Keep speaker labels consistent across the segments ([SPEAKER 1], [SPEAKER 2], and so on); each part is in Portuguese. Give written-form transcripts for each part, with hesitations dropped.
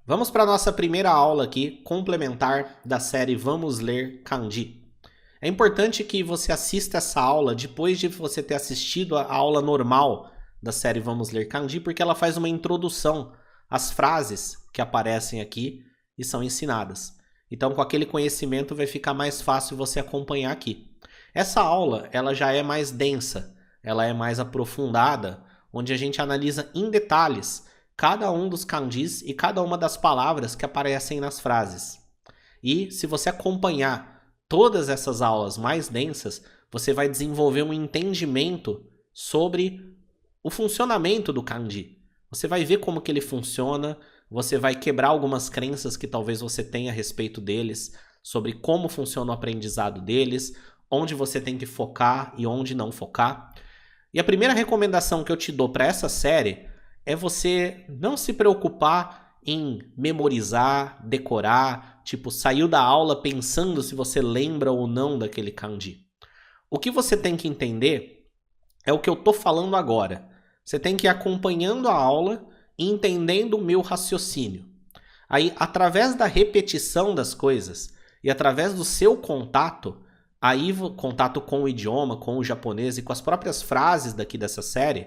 [SPEAKER 1] Vamos para a nossa primeira aula aqui, complementar da série Vamos Ler Kanji. É importante que você assista essa aula depois de você ter assistido a aula normal da série Vamos Ler Kanji, porque ela faz uma introdução às frases que aparecem aqui e são ensinadas. Então, com aquele conhecimento vai ficar mais fácil você acompanhar aqui. Essa aula, ela já é mais densa, ela é mais aprofundada, onde a gente analisa em detalhes cada um dos kanjis e cada uma das palavras que aparecem nas frases. E se você acompanhar todas essas aulas mais densas, você vai desenvolver um entendimento sobre o funcionamento do kanji. Você vai ver como que ele funciona, você vai quebrar algumas crenças que talvez você tenha a respeito deles, sobre como funciona o aprendizado deles, onde você tem que focar e onde não focar. E a primeira recomendação que eu te dou para essa série é você não se preocupar em memorizar, decorar, tipo, saiu da aula pensando se você lembra ou não daquele kanji. O que você tem que entender é o que eu tô falando agora. Você tem que ir acompanhando a aula e entendendo o meu raciocínio. Aí, através da repetição das coisas e através do seu contato, aí contato com o idioma, com o japonês e com as próprias frases daqui dessa série,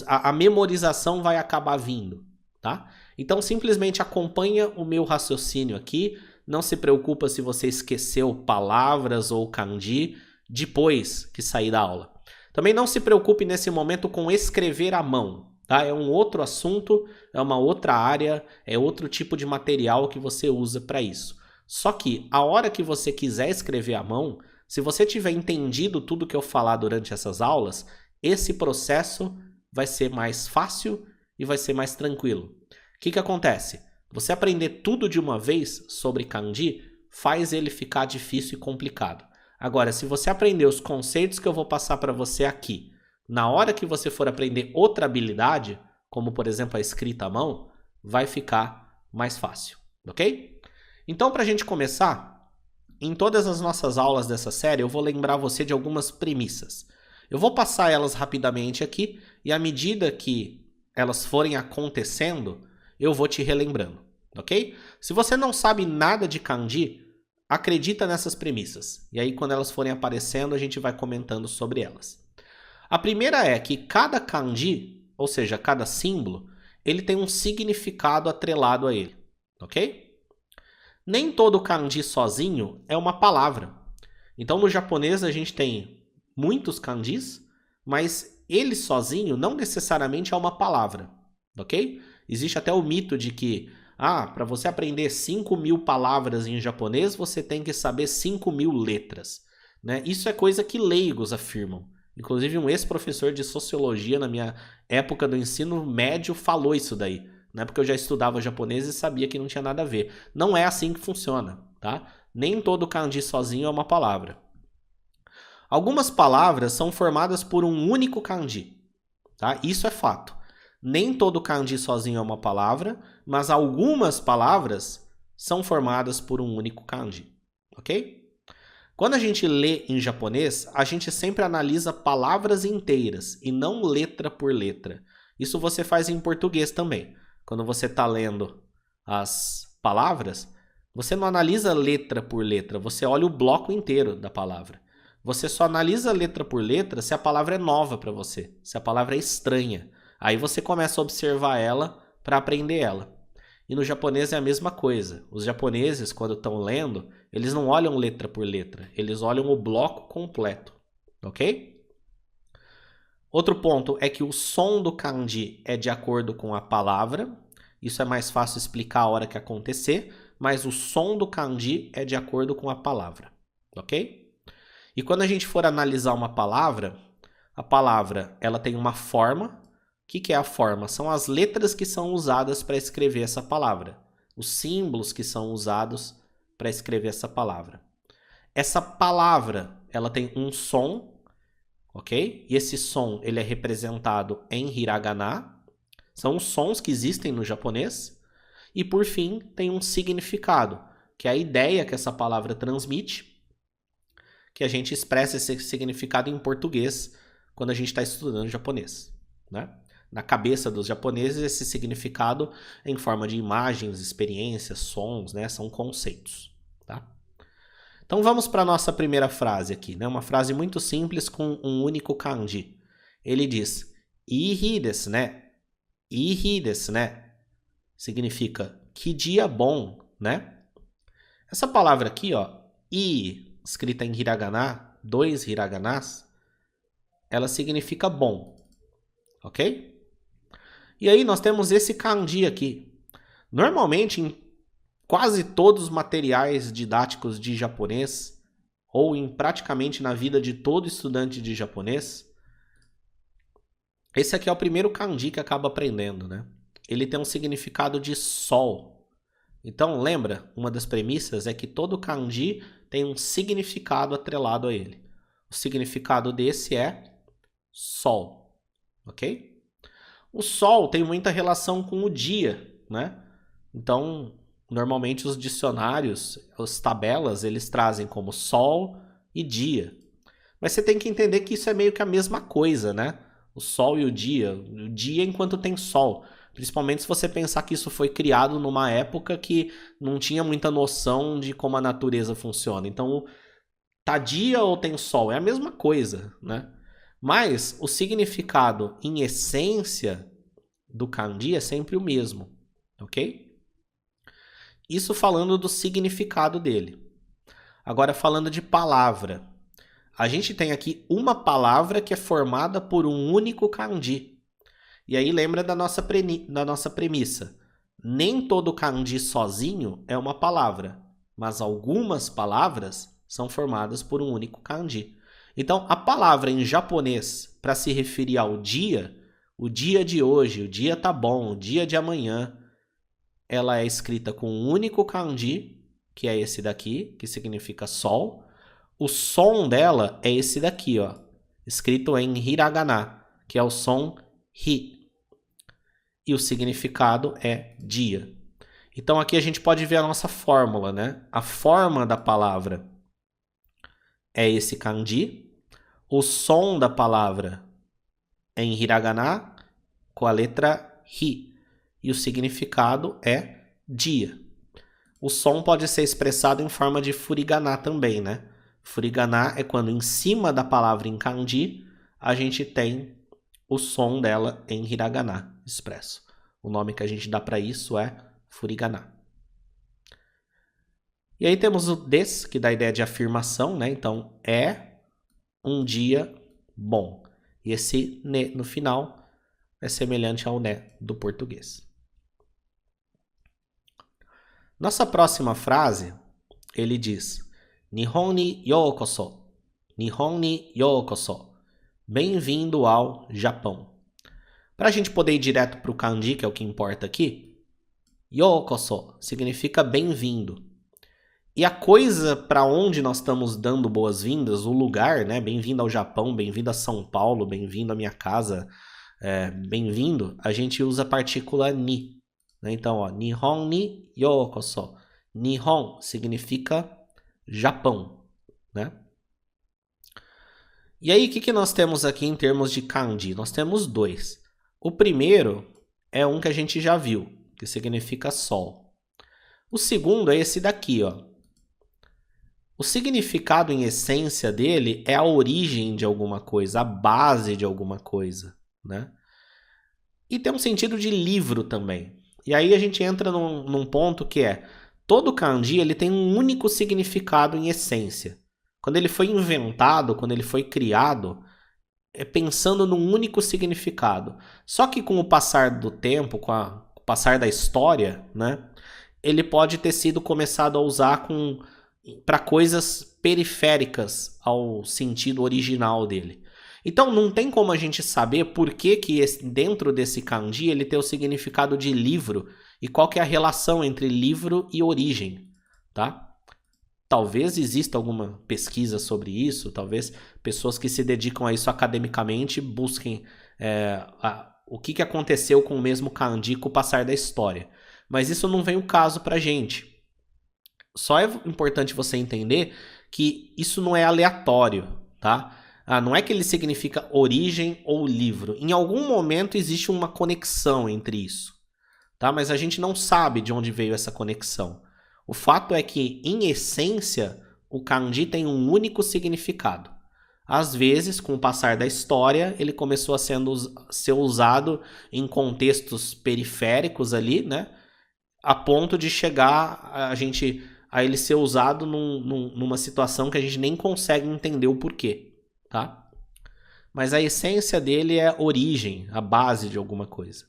[SPEAKER 1] a memorização vai acabar vindo, tá? Então simplesmente acompanha o meu raciocínio aqui, não se preocupa se você esqueceu palavras ou kanji depois que sair da aula. Também não se preocupe nesse momento com escrever à mão, tá? É um outro assunto, é uma outra área, é outro tipo de material que você usa para isso. Só que a hora que você quiser escrever à mão, se você tiver entendido tudo que eu falar durante essas aulas, esse processo vai ser mais fácil e vai ser mais tranquilo. O que acontece? Você aprender tudo de uma vez sobre kanji faz ele ficar difícil e complicado. Agora, se você aprender os conceitos que eu vou passar para você aqui, na hora que você for aprender outra habilidade, como por exemplo a escrita à mão, vai ficar mais fácil, ok? Então, para a gente começar, em todas as nossas aulas dessa série, eu vou lembrar você de algumas premissas. Eu vou passar elas rapidamente aqui e à medida que elas forem acontecendo, eu vou te relembrando, ok? Se você não sabe nada de kanji, acredita nessas premissas. E aí quando elas forem aparecendo, a gente vai comentando sobre elas. A primeira é que cada kanji, ou seja, cada símbolo, ele tem um significado atrelado a ele, ok? Nem todo kanji sozinho é uma palavra. Então no japonês a gente tem muitos kanjis, mas ele sozinho não necessariamente é uma palavra, ok? Existe até o mito de que, para você aprender 5.000 palavras em japonês, você tem que saber 5.000 letras, né? Isso é coisa que leigos afirmam. Inclusive um ex-professor de sociologia na minha época do ensino médio falou isso daí, né? Porque eu já estudava japonês e sabia que não tinha nada a ver. Não é assim que funciona, tá? Nem todo kanji sozinho é uma palavra. Algumas palavras são formadas por um único kanji, tá? Isso é fato. Nem todo kanji sozinho é uma palavra, mas algumas palavras são formadas por um único kanji, ok? Quando a gente lê em japonês, a gente sempre analisa palavras inteiras e não letra por letra. Isso você faz em português também. Quando você está lendo as palavras, você não analisa letra por letra, você olha o bloco inteiro da palavra. Você só analisa letra por letra se a palavra é nova para você, se a palavra é estranha. Aí você começa a observar ela para aprender ela. E no japonês é a mesma coisa. Os japoneses, quando estão lendo, eles não olham letra por letra, eles olham o bloco completo, ok? Outro ponto é que o som do kanji é de acordo com a palavra. Isso é mais fácil explicar a hora que acontecer, mas o som do kanji é de acordo com a palavra, ok? E quando a gente for analisar uma palavra, a palavra ela tem uma forma. O que é a forma? São as letras que são usadas para escrever essa palavra. Os símbolos que são usados para escrever essa palavra. Essa palavra ela tem um som, ok? E esse som ele é representado em hiragana. São os sons que existem no japonês. E por fim, tem um significado, que é a ideia que essa palavra transmite, que a gente expressa esse significado em português quando a gente está estudando japonês, né? na cabeça dos japoneses, esse significado é em forma de imagens, experiências, sons, né? São conceitos, tá? Então vamos para a nossa primeira frase aqui, né? Uma frase muito simples com um único kanji. Ele diz, ii desu ne. Ii desu ne. Significa, que dia bom, né? Essa palavra aqui, ó, i, escrita em hiragana, 2 hiraganas, ela significa bom, ok? E aí nós temos esse kanji aqui. Normalmente, em quase todos os materiais didáticos de japonês, ou em praticamente na vida de todo estudante de japonês, esse aqui é o primeiro kanji que acaba aprendendo, né? Ele tem um significado de sol. Então, lembra, uma das premissas é que todo kanji tem um significado atrelado a ele. O significado desse é sol, ok? O sol tem muita relação com o dia, né? Então, normalmente os dicionários, as tabelas, eles trazem como sol e dia. Mas você tem que entender que isso é meio que a mesma coisa, né? O sol e o dia enquanto tem sol. Principalmente se você pensar que isso foi criado numa época que não tinha muita noção de como a natureza funciona. Então, tá dia ou tem sol? É a mesma coisa, né? Mas o significado em essência do kanji é sempre o mesmo, ok? Isso falando do significado dele. Agora falando de palavra. A gente tem aqui uma palavra que é formada por um único kanji. E aí lembra da nossa premissa. Nem todo kanji sozinho é uma palavra, mas algumas palavras são formadas por um único kanji. Então, a palavra em japonês para se referir ao dia, o dia de hoje, o dia tá bom, o dia de amanhã, ela é escrita com um único kanji, que é esse daqui, que significa sol. O som dela é esse daqui, ó, escrito em hiragana, que é o som hi. E o significado é dia. Então aqui a gente pode ver a nossa fórmula, né? A forma da palavra é esse kanji. O som da palavra é em hiragana com a letra hi. E o significado é dia. O som pode ser expressado em forma de furigana também, né? Furigana é quando em cima da palavra em kanji a gente tem o som dela em hiragana expresso. O nome que a gente dá para isso é furigana. E aí temos o des, que dá a ideia de afirmação, né? Então, é um dia bom. E esse ne no final é semelhante ao né do português. Nossa próxima frase, ele diz: Nihon ni youkoso. Nihon ni youkoso. Bem-vindo ao Japão. Para a gente poder ir direto para o kanji, que é o que importa aqui, yokoso significa bem-vindo. E a coisa para onde nós estamos dando boas-vindas, o lugar, né? Bem-vindo ao Japão, bem-vindo a São Paulo, bem-vindo à minha casa, bem-vindo, a gente usa a partícula ni. Né? Então, ó, Nihon ni yokoso. Nihon significa Japão, né? E aí, o que nós temos aqui em termos de kanji? Nós temos dois. O primeiro é um que a gente já viu, que significa sol. O segundo é esse daqui, ó. O significado em essência dele é a origem de alguma coisa, a base de alguma coisa, né? E tem um sentido de livro também. E aí a gente entra num ponto que é, todo kanji ele tem um único significado em essência. Quando ele foi inventado, quando ele foi criado, é pensando num único significado. Só que com o passar do tempo, com o passar da história, né, ele pode ter sido começado a usar para coisas periféricas ao sentido original dele. Então não tem como a gente saber por que dentro desse kanji ele tem o significado de livro e qual que é a relação entre livro e origem, tá? Talvez exista alguma pesquisa sobre isso, talvez pessoas que se dedicam a isso academicamente busquem o que aconteceu com o mesmo kanji com o passar da história. Mas isso não vem o caso pra gente. Só é importante você entender que isso não é aleatório, tá? Não é que ele significa origem ou livro. Em algum momento existe uma conexão entre isso, tá? Mas a gente não sabe de onde veio essa conexão. O fato é que, em essência, o kanji tem um único significado. Às vezes, com o passar da história, ele começou a ser usado em contextos periféricos ali, né? A ponto de chegar a ele ser usado numa situação que a gente nem consegue entender o porquê, tá? Mas a essência dele é origem, a base de alguma coisa.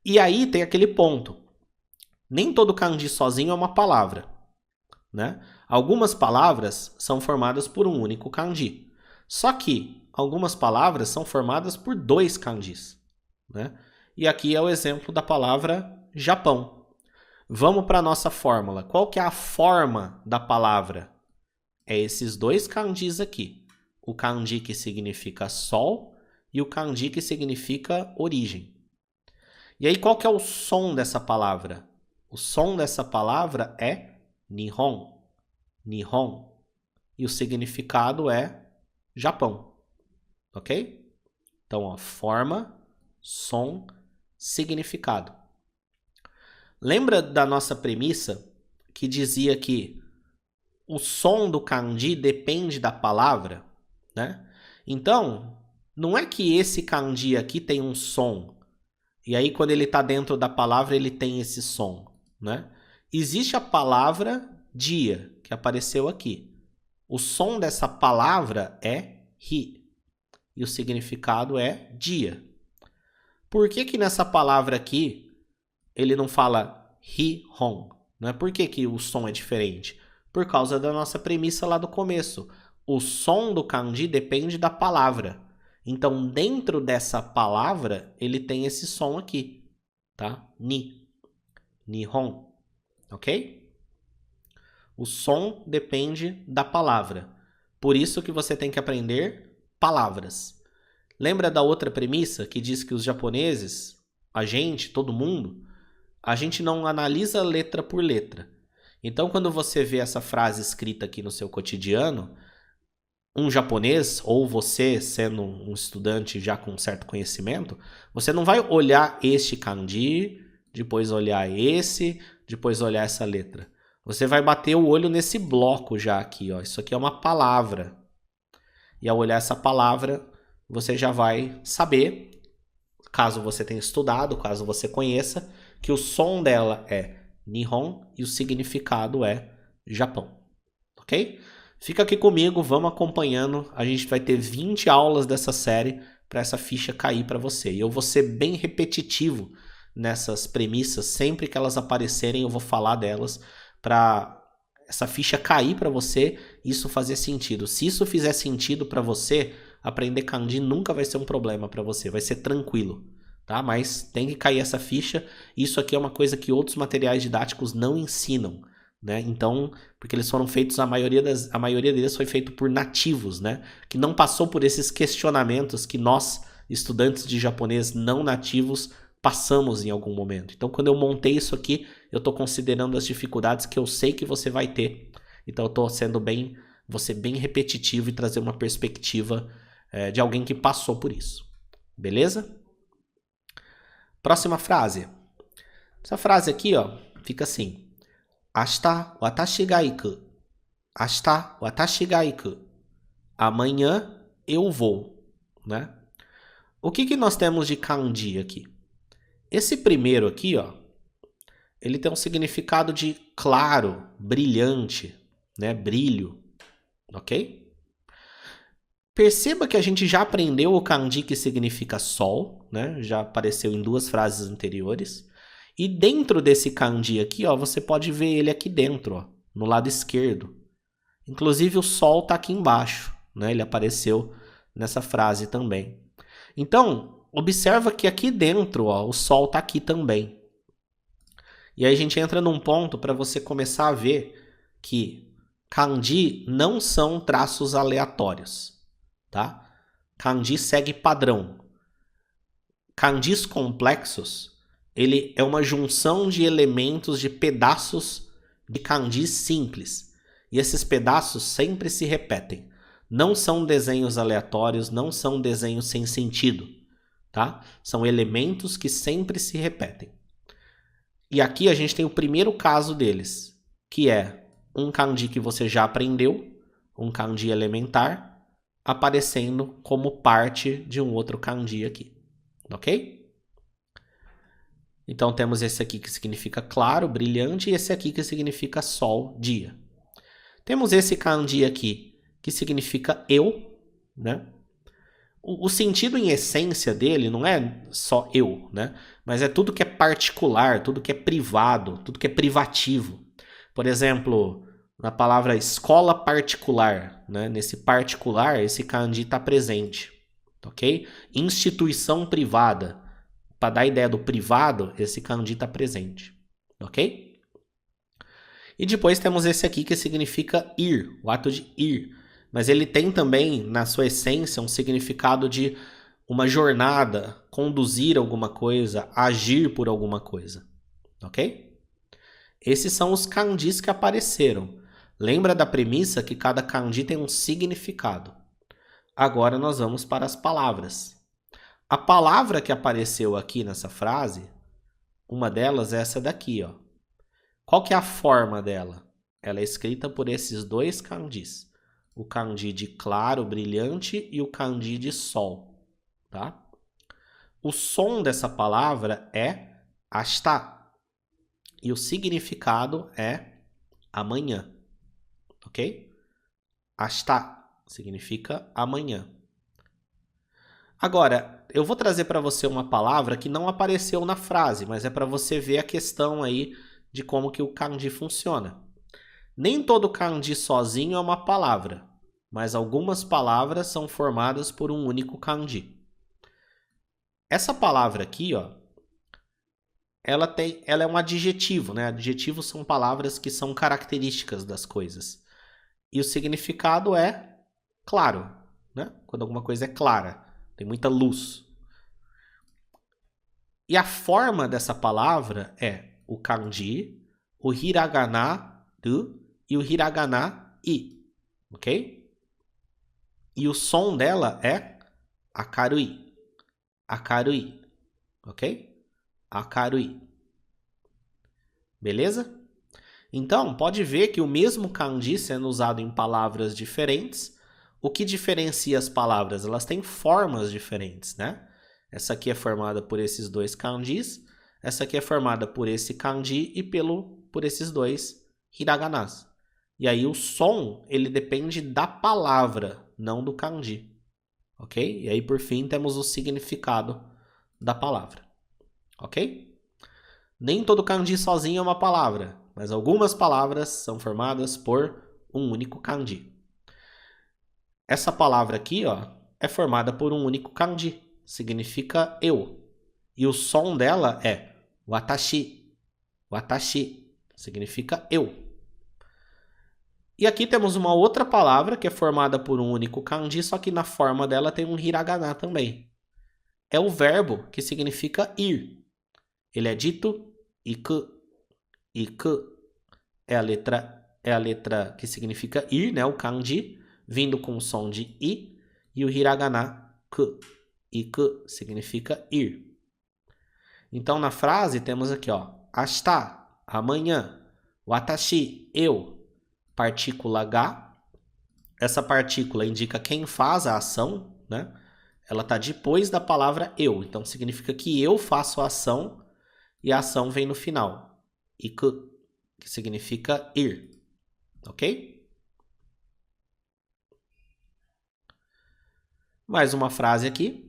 [SPEAKER 1] E aí tem aquele ponto. Nem todo kanji sozinho é uma palavra, né? Algumas palavras são formadas por um único kanji. Só que algumas palavras são formadas por 2 kanjis, né? E aqui é o exemplo da palavra Japão. Vamos para a nossa fórmula. Qual que é a forma da palavra? É esses 2 kanjis aqui. O kanji que significa sol e o kanji que significa origem. E aí qual que é o som dessa palavra? O som dessa palavra é Nihon. Nihon. E o significado é Japão. Ok? Então, ó, forma, som, significado. Lembra da nossa premissa que dizia que o som do kanji depende da palavra, né? Então, não é que esse kanji aqui tem um som e aí quando ele está dentro da palavra ele tem esse som, né? Existe a palavra dia que apareceu aqui. O som dessa palavra é ri e o significado é dia. Por que nessa palavra aqui ele não fala ri-hon? Né? Por que o som é diferente? Por causa da nossa premissa lá do começo. O som do kanji depende da palavra. Então, dentro dessa palavra, ele tem esse som aqui, tá? Ni. Nihon. Ok? O som depende da palavra. Por isso que você tem que aprender palavras. Lembra da outra premissa que diz que os japoneses, a gente, todo mundo, a gente não analisa letra por letra. Então, quando você vê essa frase escrita aqui no seu cotidiano, um japonês, ou você sendo um estudante já com certo conhecimento, você não vai olhar este kanji, depois olhar esse, depois olhar essa letra. Você vai bater o olho nesse bloco já aqui, ó. Isso aqui é uma palavra. E ao olhar essa palavra, você já vai saber, caso você tenha estudado, caso você conheça, que o som dela é Nihon e o significado é Japão. Ok? Fica aqui comigo, vamos acompanhando. A gente vai ter 20 aulas dessa série para essa ficha cair para você. E eu vou ser bem repetitivo nessas premissas. Sempre que elas aparecerem, eu vou falar delas para essa ficha cair para você e isso fazer sentido. Se isso fizer sentido para você, aprender kanji nunca vai ser um problema para você. Vai ser tranquilo, tá? Mas tem que cair essa ficha. Isso aqui é uma coisa que outros materiais didáticos não ensinam, né? Então, porque eles foram feitos, a maioria deles foi feito por nativos, né? Que não passou por esses questionamentos que nós, estudantes de japonês não nativos, passamos em algum momento. Então, quando eu montei isso aqui, eu estou considerando as dificuldades que eu sei que você vai ter. Então, eu estou vou ser bem repetitivo e trazer uma perspectiva de alguém que passou por isso. Beleza? Próxima frase. Essa frase aqui, ó, fica assim. Ashita watashi ga iku. Ashita watashi ga iku. Amanhã eu vou, né? O que nós temos de kanji aqui? Esse primeiro aqui, ó, ele tem um significado de claro, brilhante, né? Brilho, ok? Perceba que a gente já aprendeu o kanji que significa sol, né? Já apareceu em 2 frases anteriores. E dentro desse kanji aqui, ó, você pode ver ele aqui dentro, ó, no lado esquerdo. Inclusive o sol está aqui embaixo, né? Ele apareceu nessa frase também. Então, observa que aqui dentro, ó, o sol está aqui também. E aí a gente entra num ponto para você começar a ver que kanji não são traços aleatórios, tá? Kanji segue padrão. Kanjis complexos, ele é uma junção de elementos, de pedaços de kanjis simples. E esses pedaços sempre se repetem. Não são desenhos aleatórios, não são desenhos sem sentido, tá? São elementos que sempre se repetem. E aqui a gente tem o primeiro caso deles, que é um kanji que você já aprendeu, um kanji elementar, aparecendo como parte de um outro kanji aqui, ok? Então temos esse aqui que significa claro, brilhante, e esse aqui que significa sol, dia. Temos esse kanji aqui que significa eu, né? O sentido em essência dele não é só eu, né? Mas é tudo que é particular, tudo que é privado, tudo que é privativo. Por exemplo, na palavra escola particular, né? Nesse particular, esse kanji está presente, ok? Instituição privada. Para dar a ideia do privado, esse kanji está presente, ok? E depois temos esse aqui que significa ir, o ato de ir. Mas ele tem também, na sua essência, um significado de uma jornada, conduzir alguma coisa, agir por alguma coisa, ok? Esses são os kanjis que apareceram. Lembra da premissa que cada kanji tem um significado. Agora nós vamos para as palavras. A palavra que apareceu aqui nessa frase, uma delas é essa daqui, ó. Qual que é a forma dela? Ela é escrita por esses dois kanjis. O kanji de claro, brilhante, e o kanji de sol, tá? O som dessa palavra é ashita. E o significado é amanhã, ok? Ashita significa amanhã. Agora, eu vou trazer para você uma palavra que não apareceu na frase, mas é para você ver a questão aí de como que o kanji funciona. Nem todo kanji sozinho é uma palavra, mas algumas palavras são formadas por um único kanji. Essa palavra aqui, ó, ela é um adjetivo, né? Adjetivos são palavras que são características das coisas. E o significado é claro, né? Quando alguma coisa é clara, tem muita luz. E a forma dessa palavra é o kanji, o hiragana do e o hiragana i, ok? E o som dela é akarui, akarui, ok? Akarui. Beleza? Então, pode ver que o mesmo kanji sendo usado em palavras diferentes, o que diferencia as palavras? Elas têm formas diferentes, né? Essa aqui é formada por esses dois kanjis, essa aqui é formada por esse kanji e por esses dois hiraganas. E aí o som, ele depende da palavra, não do kanji, ok? E aí por fim temos o significado da palavra, ok? Nem todo kanji sozinho é uma palavra, mas algumas palavras são formadas por um único kanji. Essa palavra aqui, ó, é formada por um único kanji, significa eu. E o som dela é watashi. Watashi significa eu. E aqui temos uma outra palavra que é formada por um único kanji, só que na forma dela tem um hiragana também. É o verbo que significa ir. Ele é dito iku. Iku é a letra que significa ir, né? O kanji, vindo com o som de i, e o hiragana ku. Iku significa ir. Então na frase temos aqui, ó, ashita, amanhã, watashi, eu, partícula ga. Essa partícula indica quem faz a ação, né? Ela está depois da palavra eu, então significa que eu faço a ação e a ação vem no final. Iku, que significa ir, ok? Mais uma frase aqui.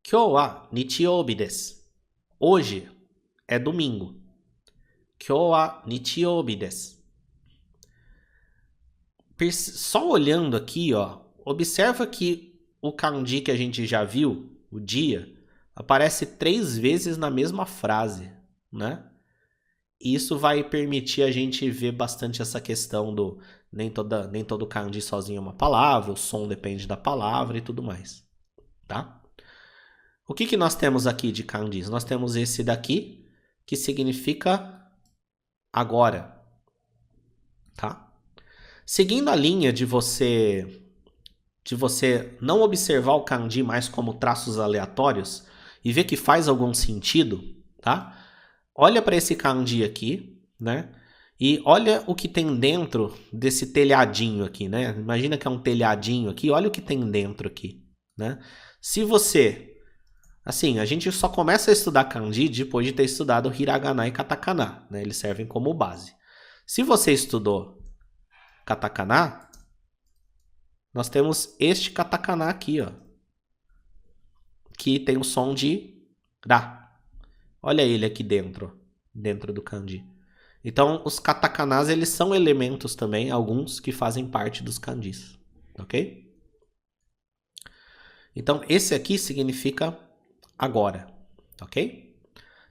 [SPEAKER 1] Kyou wa nichiyoubi desu. Hoje é domingo. Kyou wa nichiyoubi desu. Só olhando aqui, ó, observa que o kanji que a gente já viu, o dia, aparece 3 vezes na mesma frase, né? E isso vai permitir a gente ver bastante essa questão do nem todo kanji sozinho é uma palavra, o som depende da palavra e tudo mais, tá? O que nós temos aqui de kanjis? Nós temos esse daqui, que significa agora, tá? Seguindo a linha de você não observar o kanji mais como traços aleatórios e ver que faz algum sentido, tá? Olha para esse kanji aqui, né? E olha o que tem dentro desse telhadinho aqui, né? Imagina que é um telhadinho aqui, olha o que tem dentro aqui, né? Se você... Assim, a gente só começa a estudar kanji depois de ter estudado hiragana e katakana, né? Eles servem como base. Se você estudou katakana, nós temos este katakana aqui, ó, que tem o som de ra. Olha ele aqui dentro do kanji. Então, os katakanas, eles são elementos também, alguns que fazem parte dos kanjis, ok? Então, esse aqui significa agora, ok?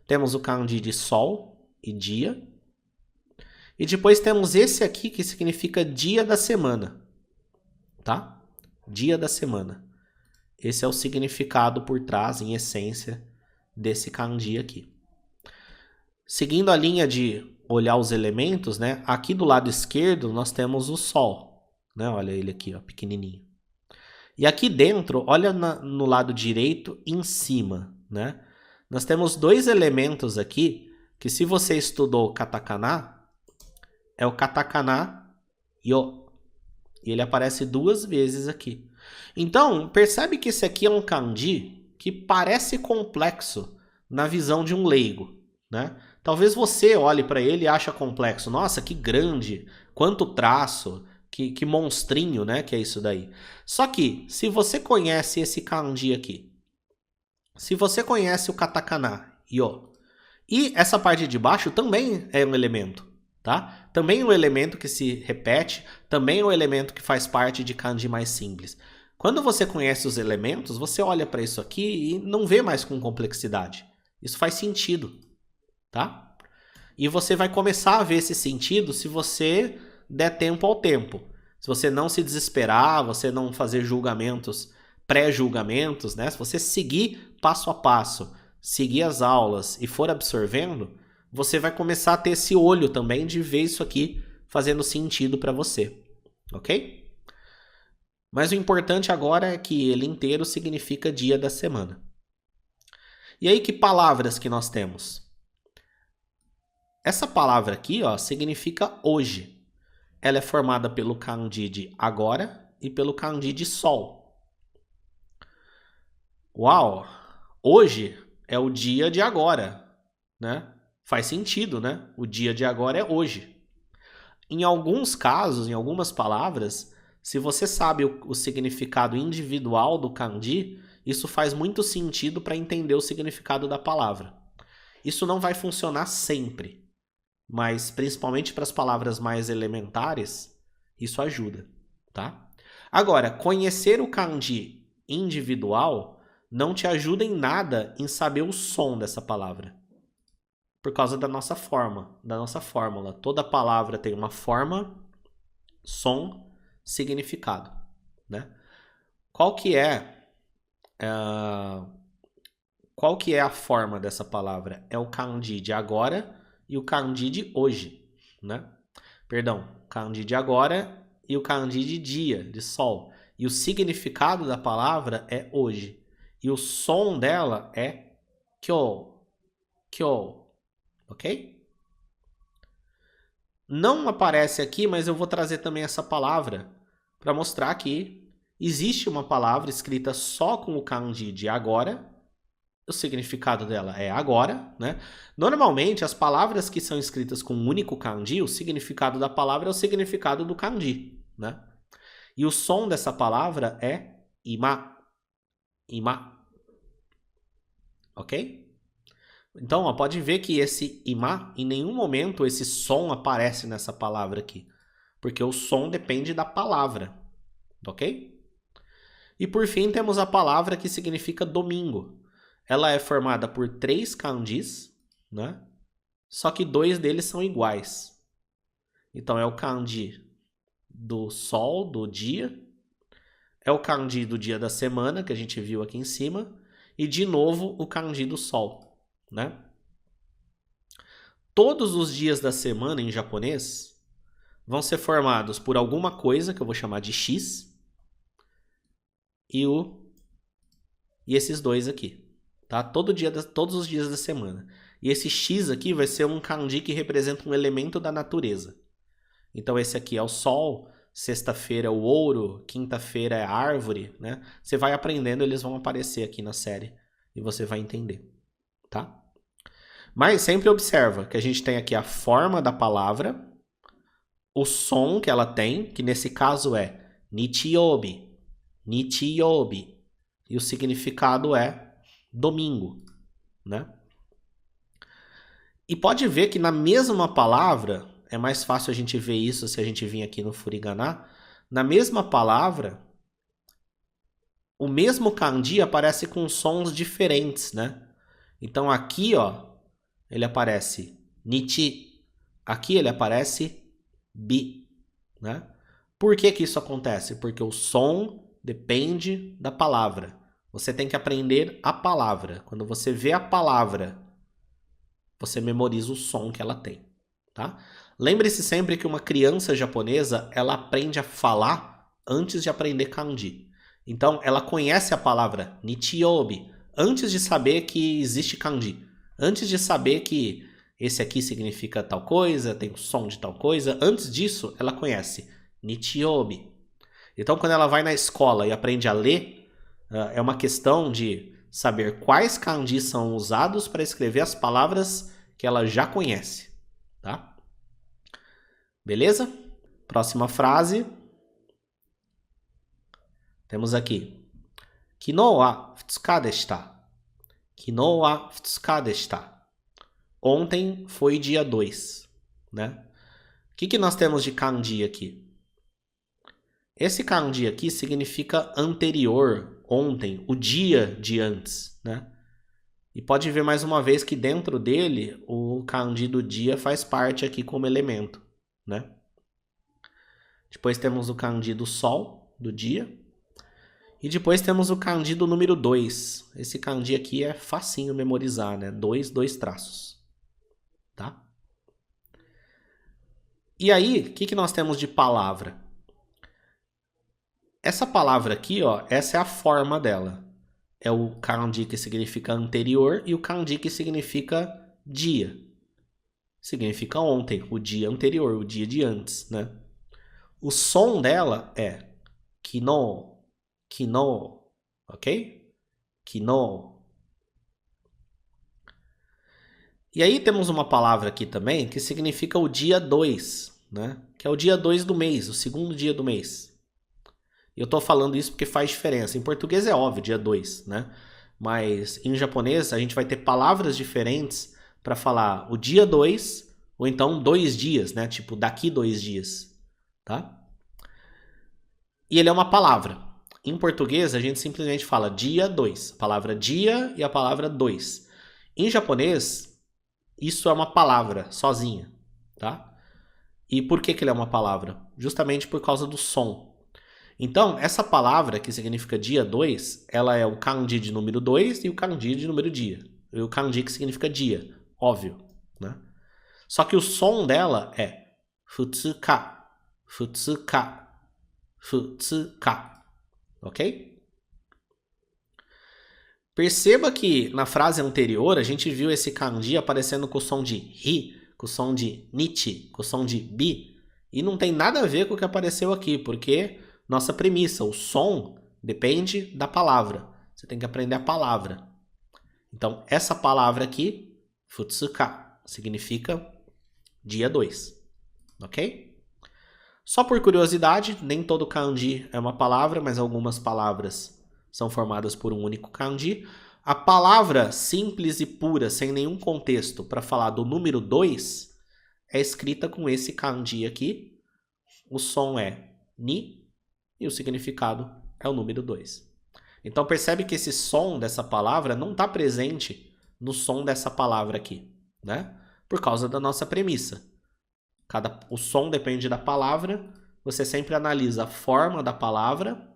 [SPEAKER 1] Temos o kanji de sol e dia. E depois temos esse aqui que significa dia da semana, tá? Dia da semana. Esse é o significado por trás, em essência, desse kanji aqui. Seguindo a linha de olhar os elementos, né? Aqui do lado esquerdo nós temos o sol, né? Olha ele aqui, ó, pequenininho. E aqui dentro, olha no lado direito, em cima, né? Nós temos dois elementos aqui que, se você estudou katakana, é o katakana yo. E ele aparece 2 vezes aqui. Então, percebe que esse aqui é um kanji que parece complexo na visão de um leigo, né? Talvez você olhe para ele e ache complexo. Nossa, que grande, quanto traço, que monstrinho, né? Que é isso daí. Só que, se você conhece esse kanji aqui, se você conhece o katakana, yo, e essa parte de baixo também é um elemento, tá? Também é um elemento que se repete, também é um elemento que faz parte de kanji mais simples. Quando você conhece os elementos, você olha para isso aqui e não vê mais com complexidade. Isso faz sentido, tá? E você vai começar a ver esse sentido se você der tempo ao tempo. Se você não se desesperar, você não fazer julgamentos, pré-julgamentos, né? Se você seguir passo a passo, seguir as aulas e for absorvendo, você vai começar a ter esse olho também de ver isso aqui fazendo sentido para você, ok? Mas o importante agora é que ele inteiro significa dia da semana. E aí, que palavras que nós temos? Essa palavra aqui, ó, significa hoje. Ela é formada pelo kanji de agora e pelo kanji de sol. Uau! Hoje é o dia de agora, né? Faz sentido, né? O dia de agora é hoje. Em alguns casos, em algumas palavras, se você sabe o significado individual do kanji, isso faz muito sentido para entender o significado da palavra. Isso não vai funcionar sempre, mas principalmente para as palavras mais elementares, isso ajuda, tá? Agora, conhecer o kanji individual não te ajuda em nada em saber o som dessa palavra. Por causa da nossa fórmula. Toda palavra tem uma forma, som, significado, né? Qual que é a forma dessa palavra? É o kanji de agora e o kanji de hoje, né? Perdão, kanji de agora e o kanji de dia, de sol. E o significado da palavra é hoje. E o som dela é kyo, kyo, ok? Não aparece aqui, mas eu vou trazer também essa palavra para mostrar que existe uma palavra escrita só com o kanji de agora. O significado dela é agora, né? Normalmente, as palavras que são escritas com um único kanji, o significado da palavra é o significado do kanji, né? E o som dessa palavra é ima. Ima. Ok? Então, ó, pode ver que esse ima, em nenhum momento esse som aparece nessa palavra aqui. Porque o som depende da palavra. Ok? E por fim, temos a palavra que significa domingo. Ela é formada por 3 kanjis, né? Só que 2 deles são iguais. Então, é o kanji do sol, do dia. É o kanji do dia da semana, que a gente viu aqui em cima. E, de novo, o kanji do sol, né? Todos os dias da semana, em japonês, vão ser formados por alguma coisa, que eu vou chamar de X, e esses dois aqui. Tá? Todos os dias da semana. E esse X aqui vai ser um kanji que representa um elemento da natureza. Então esse aqui é o sol, sexta-feira é o ouro, quinta-feira é a árvore, né? Você vai aprendendo, eles vão aparecer aqui na série e você vai entender, tá? Mas sempre observa que a gente tem aqui a forma da palavra, o som que ela tem, que nesse caso é nichiyobi, nichiyobi, e o significado é domingo, né? E pode ver que na mesma palavra, é mais fácil a gente ver isso se a gente vir aqui no Furigana, na mesma palavra, o mesmo kanji aparece com sons diferentes, né? Então aqui, ó, ele aparece nichi, aqui ele aparece bi, né? Por que que isso acontece? Porque o som depende da palavra. Você tem que aprender a palavra. Quando você vê a palavra, você memoriza o som que ela tem, tá? Lembre-se sempre que uma criança japonesa, ela aprende a falar antes de aprender kanji. Então, ela conhece a palavra nichiyobi antes de saber que existe kanji. Antes de saber que esse aqui significa tal coisa, tem o som de tal coisa. Antes disso, ela conhece nichiyobi. Então, quando ela vai na escola e aprende a ler, é uma questão de saber quais kanji são usados para escrever as palavras que ela já conhece, tá? Beleza? Próxima frase. Temos aqui. Kino wa futsuka deshita. Kino wa futsuka deshita. Ontem foi dia 2, né? O que nós temos de kanji aqui? Esse kanji aqui significa anterior, ontem, o dia de antes, né? E pode ver mais uma vez que dentro dele o kanji do dia faz parte aqui como elemento, né? Depois temos o kanji do sol, do dia. E depois temos o kanji do número 2. Esse kanji aqui é facinho memorizar, né? 2, 2 traços, tá? E aí, o que nós temos de palavra? Essa palavra aqui, ó, essa é a forma dela. É o kanji que significa anterior e o kanji que significa dia. Significa ontem, o dia anterior, o dia de antes, né? O som dela é kino, kino, ok? Kino. E aí temos uma palavra aqui também que significa o dia 2, né? Que é o dia 2 do mês, o segundo dia do mês. Eu tô falando isso porque faz diferença. Em português é óbvio, dia 2, né? Mas em japonês a gente vai ter palavras diferentes para falar o dia 2 ou então 2 dias, né? Tipo, daqui 2 dias, tá? E ele é uma palavra. Em português a gente simplesmente fala dia 2. A palavra dia e a palavra 2. Em japonês, isso é uma palavra sozinha, tá? E por que ele é uma palavra? Justamente por causa do som. Então, essa palavra que significa dia 2, ela é o kanji de número 2 e o kanji de número dia. E o kanji que significa dia, óbvio, né? Só que o som dela é futsuka, futsuka, futsuka, ok? Perceba que na frase anterior a gente viu esse kanji aparecendo com o som de ri, com o som de nichi, com o som de bi, e não tem nada a ver com o que apareceu aqui, porque nossa premissa, o som depende da palavra. Você tem que aprender a palavra. Então, essa palavra aqui, futsuka, significa dia 2. Ok? Só por curiosidade, nem todo kanji é uma palavra, mas algumas palavras são formadas por um único kanji. A palavra simples e pura, sem nenhum contexto, para falar do número 2, é escrita com esse kanji aqui. O som é ni e o significado é o número 2. Então percebe que esse som dessa palavra não está presente no som dessa palavra aqui, né? Por causa da nossa premissa. O som depende da palavra, você sempre analisa a forma da palavra,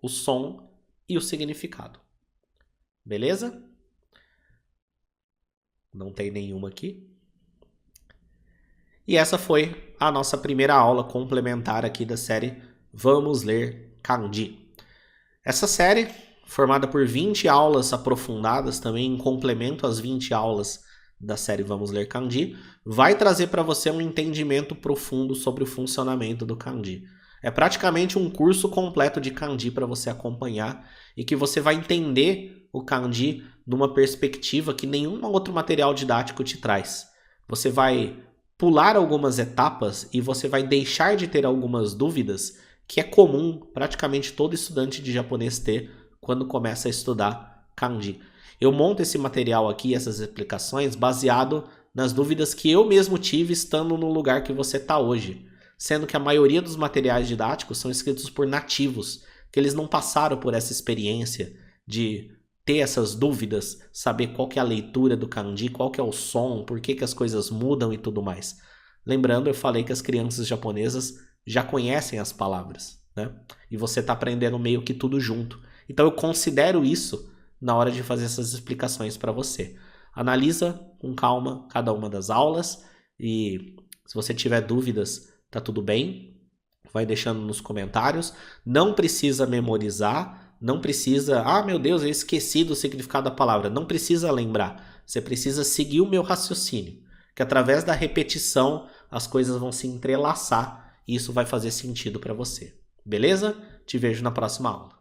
[SPEAKER 1] o som e o significado. Beleza? Não tem nenhuma aqui. E essa foi a nossa primeira aula complementar aqui da série Vamos Ler Kanji. Essa série, formada por 20 aulas aprofundadas também em complemento às 20 aulas da série Vamos Ler Kanji, vai trazer para você um entendimento profundo sobre o funcionamento do kanji. É praticamente um curso completo de kanji para você acompanhar e que você vai entender o kanji numa perspectiva que nenhum outro material didático te traz. Você vai pular algumas etapas e você vai deixar de ter algumas dúvidas que é comum praticamente todo estudante de japonês ter quando começa a estudar kanji. Eu monto esse material aqui, essas explicações, baseado nas dúvidas que eu mesmo tive estando no lugar que você está hoje. Sendo que a maioria dos materiais didáticos são escritos por nativos, que eles não passaram por essa experiência de ter essas dúvidas, saber qual que é a leitura do kanji, qual que é o som, por que as coisas mudam e tudo mais. Lembrando, eu falei que as crianças japonesas já conhecem as palavras, né? E você está aprendendo meio que tudo junto. Então eu considero isso na hora de fazer essas explicações para você. Analisa com calma cada uma das aulas e se você tiver dúvidas, tá tudo bem. Vai deixando nos comentários. Não precisa memorizar, não precisa... Ah, meu Deus, eu esqueci do significado da palavra. Não precisa lembrar. Você precisa seguir o meu raciocínio. Que através da repetição as coisas vão se entrelaçar e isso vai fazer sentido para você. Beleza? Te vejo na próxima aula.